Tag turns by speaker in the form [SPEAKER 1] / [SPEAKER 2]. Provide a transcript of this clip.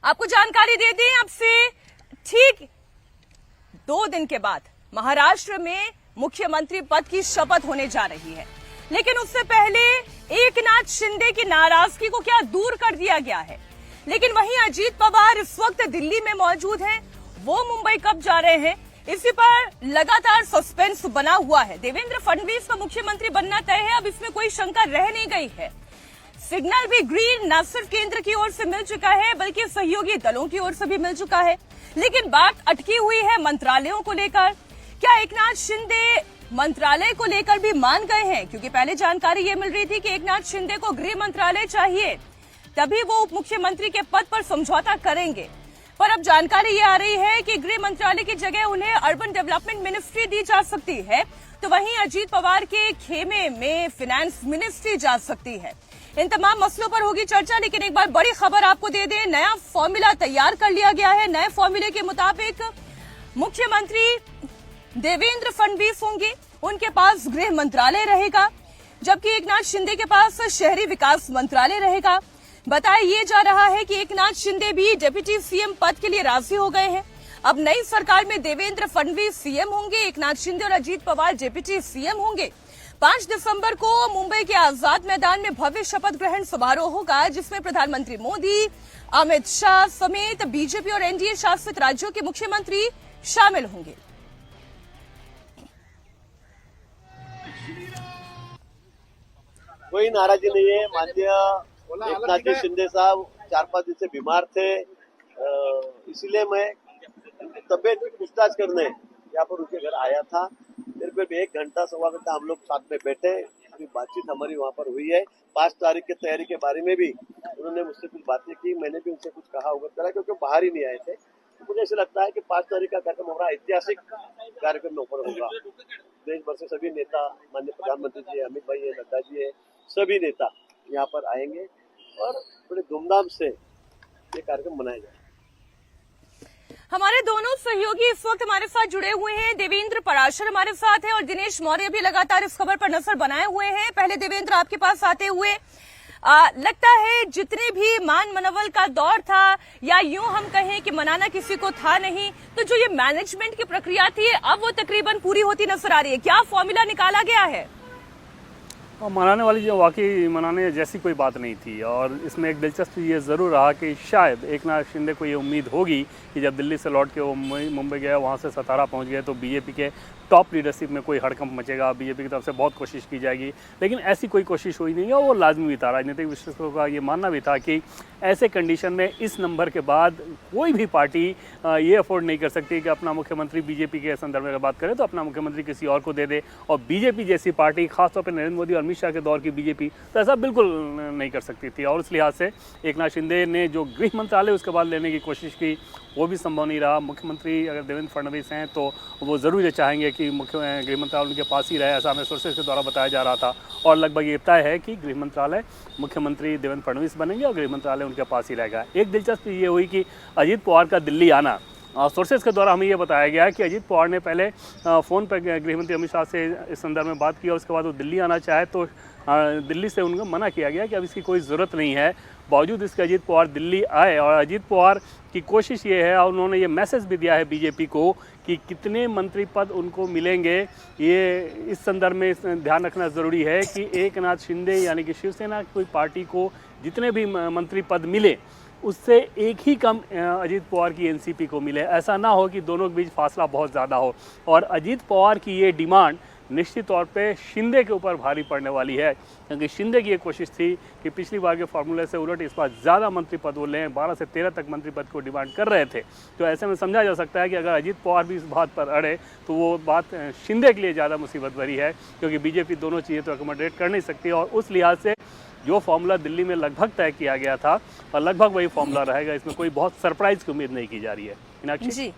[SPEAKER 1] आपको जानकारी दे दें, अब से ठीक 2 दिन के बाद महाराष्ट्र में मुख्यमंत्री पद की शपथ होने जा रही है। लेकिन उससे पहले एकनाथ शिंदे की नाराजगी को क्या दूर कर दिया गया है। लेकिन वहीं अजीत पवार इस वक्त दिल्ली में मौजूद हैं। वो मुंबई कब जा रहे हैं, इसी पर लगातार सस्पेंस बना हुआ है। देवेंद्र फडणवीस का मुख्यमंत्री बनना तय है, अब इसमें कोई शंका रह नहीं गई है। सिग्नल भी ग्रीन न सिर्फ केंद्र की ओर से मिल चुका है, बल्कि सहयोगी दलों की ओर से भी मिल चुका है। लेकिन बात अटकी हुई है मंत्रालयों को लेकर। क्या एकनाथ शिंदे मंत्रालय को लेकर भी मान गए हैं? क्योंकि पहले जानकारी ये मिल रही थी कि एकनाथ शिंदे को गृह मंत्रालय चाहिए, तभी वो उप मुख्यमंत्री के पद पर समझौता करेंगे। पर अब जानकारी ये आ रही है कि गृह मंत्रालय की जगह उन्हें अर्बन डेवलपमेंट मिनिस्ट्री दी जा सकती है, तो वहीं अजीत पवार के खेमे में फाइनेंस मिनिस्ट्री जा सकती है। इन तमाम मसलों पर होगी चर्चा। लेकिन एक बार बड़ी खबर आपको दे दें, नया फॉर्मूला तैयार कर लिया गया है। नए फॉर्मूले के मुताबिक मुख्यमंत्री देवेंद्र फडणवीस होंगे, उनके पास गृह मंत्रालय रहेगा, जबकि एकनाथ शिंदे के पास शहरी विकास मंत्रालय रहेगा। बताया ये जा रहा है कि एकनाथ शिंदे भी डिप्टी सीएम पद के लिए राजी हो गए हैं। अब नई सरकार में देवेंद्र फडणवीस सीएम होंगे, एकनाथ शिंदे और अजीत पवार डिप्टी सीएम होंगे। 5 दिसंबर को मुंबई के आजाद मैदान में भव्य शपथ ग्रहण समारोह होगा, जिसमें प्रधानमंत्री मोदी, अमित शाह समेत बीजेपी और एनडीए शासित राज्यों के मुख्यमंत्री शामिल होंगे।
[SPEAKER 2] कोई नाराजी नहीं है। माननीय एकनाथ जी शिंदे साहब 4-5 दिन से बीमार थे, इसलिए मैं तबियत की पूछताछ करने यहाँ पर उनके घर आया था। फिर 1 घंटा सवा घंटा हम लोग साथ में बैठे, अभी बातचीत हमारी वहाँ पर हुई है। 5 तारीख की तैयारी के बारे में भी उन्होंने मुझसे कुछ बातें की, मैंने भी उनसे कुछ कहा अवगत करा, क्योंकि बाहर ही नहीं आए थे। तो मुझे ऐसा लगता है कि 5 तारीख का कार्यक्रम हमारा ऐतिहासिक कार्यक्रम ऊपर होगा। देश भर से सभी नेता, माननीय प्रधानमंत्री जी, अमित भाई है, नड्डा जी है, सभी नेता यहाँ पर आएंगे और बड़े धूमधाम से ये कार्यक्रम मनाया जाएगा।
[SPEAKER 1] हमारे दोनों सहयोगी इस वक्त हमारे साथ जुड़े हुए हैं। देवेंद्र पराशर हमारे साथ हैं और दिनेश मौर्य भी लगातार इस खबर पर नजर बनाए हुए हैं। पहले देवेंद्र, आपके पास आते हुए लगता है जितने भी मान मनवल का दौर था, या यूं हम कहें कि मनाना किसी को था नहीं, तो जो ये मैनेजमेंट की प्रक्रिया थी अब वो तकरीबन पूरी होती नजर आ रही है। क्या फॉर्मूला निकाला गया है?
[SPEAKER 3] और मनाने वाली जो वाकई मनाने जैसी कोई बात नहीं थी। और इसमें एक दिलचस्प ये ज़रूर रहा कि शायद एकनाथ शिंदे को ये उम्मीद होगी कि जब दिल्ली से लौट के वो मुंबई गया, वहाँ से सतारा पहुँच गए, तो बीजेपी के टॉप लीडरशिप में कोई हड़कंप मचेगा, बीजेपी की तरफ से बहुत कोशिश की जाएगी। लेकिन ऐसी कोई कोशिश हुई नहीं है। वो लाजमी भी था, राजनीतिक विश्लेषकों का ये मानना भी था कि ऐसे कंडीशन में इस नंबर के बाद कोई भी पार्टी ये अफोर्ड नहीं कर सकती कि अपना मुख्यमंत्री, बीजेपी के संदर्भ में बात करें तो अपना मुख्यमंत्री किसी और को दे दे। और बीजेपी जैसी पार्टी, खासतौर पर नरेंद्र मोदी और अमित शाह के दौर की बीजेपी, तो ऐसा बिल्कुल नहीं कर सकती थी। और उस लिहाज से एकनाथ शिंदे ने जो गृह मंत्रालय उसके बाद लेने की कोशिश की, वो भी संभव नहीं रहा। मुख्यमंत्री अगर देवेंद्र फडणवीस हैं तो वो ज़रूर ये चाहेंगे कि गृह मंत्रालय उनके पास ही रहे, ऐसा हमें सोर्सेज के द्वारा बताया जा रहा था। और लगभग ये तय है कि गृह मंत्रालय मुख्यमंत्री देवेंद्र फडणवीस बनेंगे और गृह मंत्रालय उनके पास ही रहेगा। एक दिलचस्प ये हुई कि अजीत पवार का दिल्ली आना, सोर्सेज के द्वारा हमें ये बताया गया कि अजीत पवार ने पहले फ़ोन पर गृहमंत्री अमित शाह से इस संदर्भ में बात की और उसके बाद वो दिल्ली आना चाहे तो दिल्ली से उनको मना किया गया कि अब इसकी कोई ज़रूरत नहीं है। बावजूद इसके अजीत पवार दिल्ली आए और अजीत पवार की कोशिश ये है, और उन्होंने ये मैसेज भी दिया है बीजेपी को कि कितने मंत्री पद उनको मिलेंगे, ये इस संदर्भ में ध्यान रखना ज़रूरी है कि एकनाथ शिंदे यानी कि शिवसेना की कोई पार्टी को जितने भी मंत्री पद मिले उससे एक ही कम अजीत पवार की एनसीपी को मिले। ऐसा ना हो कि दोनों के बीच फासला बहुत ज़्यादा हो। और अजीत पवार की ये डिमांड निश्चित तौर पे शिंदे के ऊपर भारी पड़ने वाली है, क्योंकि शिंदे की ये कोशिश थी कि पिछली बार के फार्मूले से उलट इस बार ज़्यादा मंत्री पद वो लें, 12 से 13 तक मंत्री पद को डिमांड कर रहे थे। तो ऐसे में समझा जा सकता है कि अगर अजीत पवार भी इस बात पर अड़े तो वो बात शिंदे के लिए ज़्यादा मुसीबत भरी है, क्योंकि बीजेपी दोनों चीज़ें तो अकोमोडेट कर नहीं सकती। और उस लिहाज से जो फॉर्मूला दिल्ली में लगभग तय किया गया था और लगभग वही फॉर्मूला रहेगा, इसमें कोई बहुत सरप्राइज की उम्मीद नहीं की जा रही है। मीनाक्षी
[SPEAKER 1] जी।